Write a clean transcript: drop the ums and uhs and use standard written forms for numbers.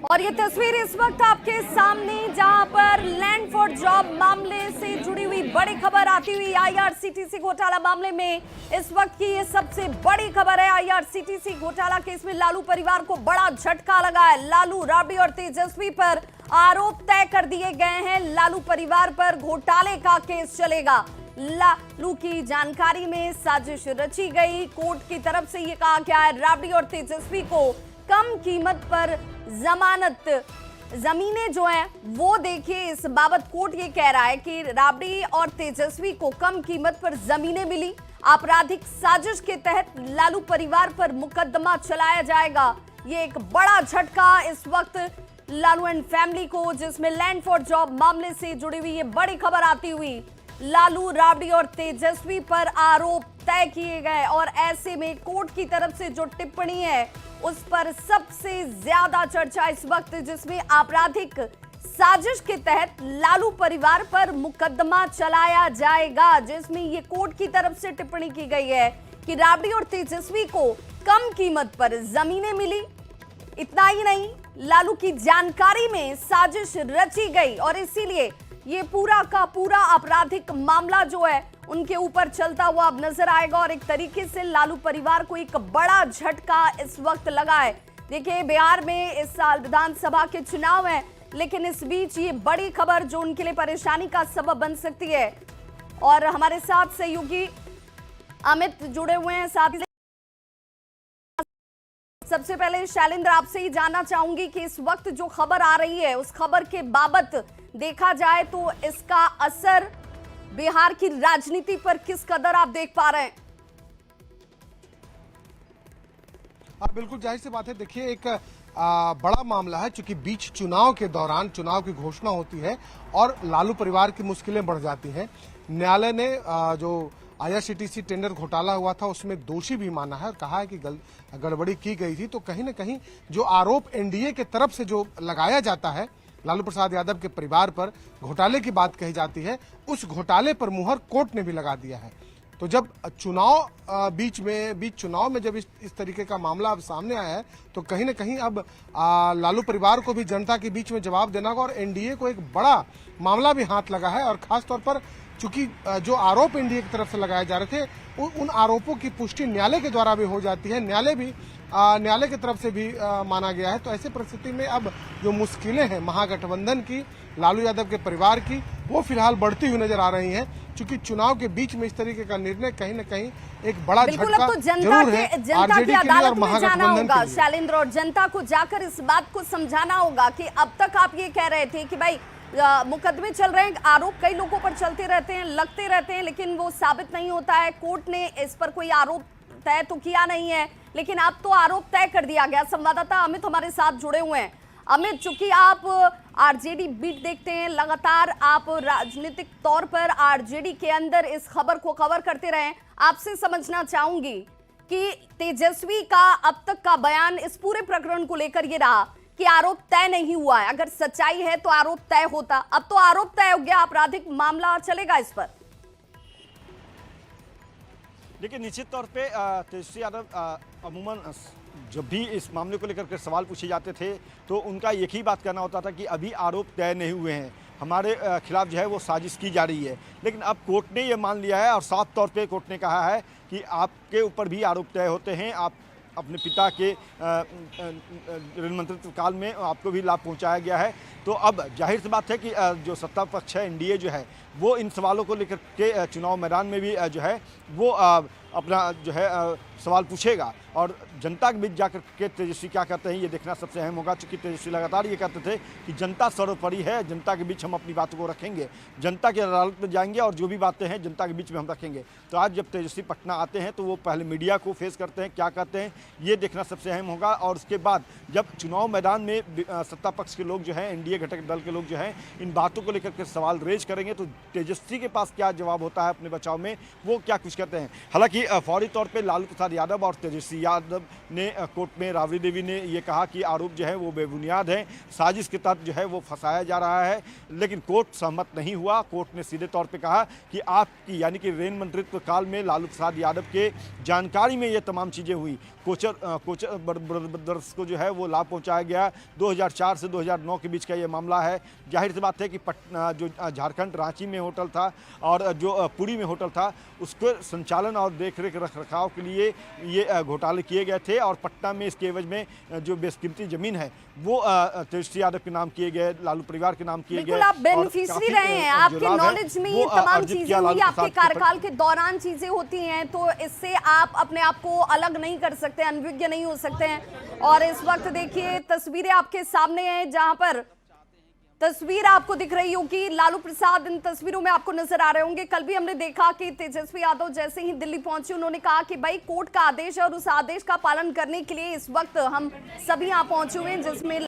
और ये तस्वीर इस वक्त आपके सामने जहां पर लैंड फॉर जॉब मामले से जुड़ी हुई बड़ी खबर आती हुई आईआरसीटीसी घोटाला मामले में इस वक्त की ये सबसे बड़ी खबर है। आईआरसीटीसी घोटाला केस में लालू परिवार को बड़ा झटका लगा है। लालू, राबड़ी और तेजस्वी पर आरोप तय कर दिए गए हैं। लालू परिवार पर घोटाले का केस चलेगा। लालू की जानकारी में साजिश रची गई। कोर्ट की तरफ से ये कहा गया है राबड़ी और तेजस्वी को कम कीमत पर जमानत जमीनें जो है वो देखिए, इस बाबत कोर्ट ये कह रहा है कि राबड़ी और तेजस्वी को कम कीमत पर जमीनें मिली। आपराधिक साजिश के तहत लालू परिवार पर मुकदमा चलाया जाएगा। ये एक बड़ा झटका इस वक्त लालू एंड फैमिली को, जिसमें लैंड फॉर जॉब मामले से जुड़ी हुई ये बड़ी खबर आती हुई लालू, राबड़ी और तेजस्वी पर आरोप तय किए गए। और ऐसे में कोर्ट की तरफ से जो टिप्पणी है उस पर सबसे ज्यादा चर्चा इस वक्त, जिसमें आपराधिक साजिश के तहत लालू परिवार पर मुकदमा चलाया जाएगा, जिसमें ये कोर्ट की तरफ से टिप्पणी की गई है कि राबड़ी और तेजस्वी को कम कीमत पर जमीनें मिली। इतना ही नहीं, लालू की जानकारी में साजिश रची गई और इसीलिए ये पूरा का पूरा आपराधिक मामला जो है उनके ऊपर चलता हुआ अब नजर आएगा। और एक तरीके से लालू परिवार को एक बड़ा झटका इस वक्त लगा है। देखिए, बिहार में इस साल विधानसभा के चुनाव हैं, लेकिन इस बीच ये बड़ी खबर जो उनके लिए परेशानी का सबब बन सकती है। और हमारे साथ सहयोगी अमित जुड़े हुए हैं। साथ ही सबसे पहले शैलेंद्र, आपसे ही जानना चाहूंगी कि इस वक्त जो खबर आ रही है उस खबर के बाबत देखा जाए तो इसका असर बिहार की राजनीति पर किस कदर आप देख पा रहे हैं? बिल्कुल जाहिर सी बात है। देखिए, एक बड़ा मामला है, क्योंकि बीच चुनाव के दौरान चुनाव की घोषणा होती है और लालू परिवार की मुश्किलें बढ़ जाती हैं। न्यायालय ने जो आईआरसीटीसी टेंडर घोटाला हुआ था उसमें दोषी भी माना है और कहा है कि गड़बड़ी की गई थी। तो कहीं ना कहीं जो आरोप एनडीए के तरफ से जो लगाया जाता है लालू प्रसाद यादव के परिवार पर, घोटाले की बात कही जाती है, उस घोटाले पर मुहर कोर्ट ने भी लगा दिया है। तो जब बीच चुनाव में जब इस तरीके का मामला अब सामने आया है तो कहीं ना कहीं अब लालू परिवार को भी जनता के बीच में जवाब देना होगा और एनडीए को एक बड़ा मामला भी हाथ लगा है। और खासतौर पर चूंकि जो आरोप एनडीए की तरफ से लगाए जा रहे थे उन आरोपों की पुष्टि न्यायालय के द्वारा भी हो जाती है, न्यायालय की तरफ से भी माना गया है। तो ऐसे परिस्थिति में अब जो मुश्किलें हैं महागठबंधन की, लालू यादव के परिवार की, वो फिलहाल बढ़ती हुई नजर आ रही हैं, क्योंकि चुनाव के बीच में इस तरीके का निर्णय कहीं न कहीं एक बड़ा झटका तो जरूर है आरजेडी के लिए और महागठबंधन के लिए। शैलेंद्र, और जनता को जाकर इस बात को समझाना होगा कि अब तक आप ये कह रहे थे कि भाई मुकदमे चल रहे हैं, आरोप कई लोगों पर चलते रहते हैं, लगते रहते हैं, लेकिन वो साबित नहीं होता है। कोर्ट ने इस पर कोई आरोप तय तो किया नहीं है, लेकिन अब तो आरोप तय कर दिया गया। संवाददाता अमित हमारे साथ जुड़े हुए हैं। अमित, चूंकि आप आरजेडी बीट देखते हैं, लगातार आप राजनीतिक तौर पर आरजेडी के अंदर इस खबर को कवर करते रहे, आपसे समझना चाहूंगी कि तेजस्वी का अब तक का बयान इस पूरे प्रकरण को लेकर ये रहा कि आरोप तय नहीं हुआ है। अगर सच्चाई है तो आरोप तय होता, अब तो आरोप तय हो गया, आपराधिक मामला चलेगा इस पर। देखिए, निश्चित तौर पे तेजस्वी यादव अमूमन जब भी इस मामले को लेकर के सवाल पूछे जाते थे तो उनका एक ही बात कहना होता था कि अभी आरोप तय नहीं हुए हैं, हमारे खिलाफ जो है वो साजिश की जा रही है। लेकिन अब कोर्ट ने ये मान लिया है और साफ तौर पे कोर्ट ने कहा है कि आपके ऊपर भी आरोप तय होते हैं। आप अपने पिता के ऋण मंत्रित्व काल में आपको भी लाभ पहुंचाया गया है। तो अब जाहिर सी बात है कि जो सत्ता पक्ष है एनडीए जो है वो इन सवालों को लेकर के चुनाव मैदान में भी जो है वो अपना जो है सवाल पूछेगा। और जनता के बीच जाकर के तेजस्वी क्या करते हैं ये देखना सबसे अहम होगा, क्योंकि तेजस्वी लगातार ये कहते थे कि जनता सर्वोपरि है, जनता के बीच हम अपनी बातों को रखेंगे, जनता की अदालत में जाएंगे और जो भी बातें हैं जनता के बीच में हम रखेंगे। तो आज जब तेजस्वी पटना आते हैं तो वो पहले मीडिया को फेस करते हैं, क्या करते हैं ये देखना सबसे अहम होगा। और उसके बाद जब चुनाव मैदान में सत्ता पक्ष के लोग जो हैं, एनडीए घटक दल के लोग जो हैं, इन बातों को लेकर के सवाल रेज करेंगे तो तेजस्वी के पास क्या जवाब होता है अपने बचाव में, वो क्या कुछ करते हैं। हालांकि देखिए फौरी तौर पे लालू प्रसाद यादव और तेजस्वी यादव ने कोर्ट में राबड़ी देवी ने ये कहा कि आरोप जो है वो बेबुनियाद है, साजिश के तहत जो है वो फंसाया जा रहा है, लेकिन कोर्ट सहमत नहीं हुआ। कोर्ट ने सीधे तौर पे कहा कि आपकी यानी कि रेन मंत्रित्व काल में लालू प्रसाद यादव के जानकारी में ये तमाम चीज़ें हुई। कोचर ब्रदर्स को जो है वो लाभ पहुंचाया गया। 2004 से 2009 के बीच का ये मामला है। जाहिर सी बात है कि जो झारखंड रांची में होटल था और जो पुरी में होटल था, उसके संचालन और देखरेख रखरखाव के लिए ये घोटाले किए गए थे और पटना में इसके एवज में जो बेशकीमती जमीन है वो तेजस्वी यादव के नाम किए गए, लालू परिवार के नाम किए गए। बिल्कुल, आप बेनिफिशियरी रहे हैं, आपके नॉलेज में ये तमाम चीजें हुई, आपके कार्यकाल के दौरान चीजें होती हैं, तो इससे आप अपने आप को अलग नहीं कर सकते, अनभिज्ञ नहीं हो सकते हैं। और इस वक्त देखिए तस्वीरें आपके सामने हैं, जहां पर तस्वीर आपको दिख रही होगी, लालू प्रसाद इन तस्वीरों में आपको नजर आ रहे होंगे। कल भी हमने देखा कि तेजस्वी यादव जैसे ही दिल्ली पहुंचे, उन्होंने कहा कि भाई कोर्ट का आदेश है और उस आदेश का पालन करने के लिए इस वक्त हम सभी यहाँ पहुंचे हुए हैं, जिसमें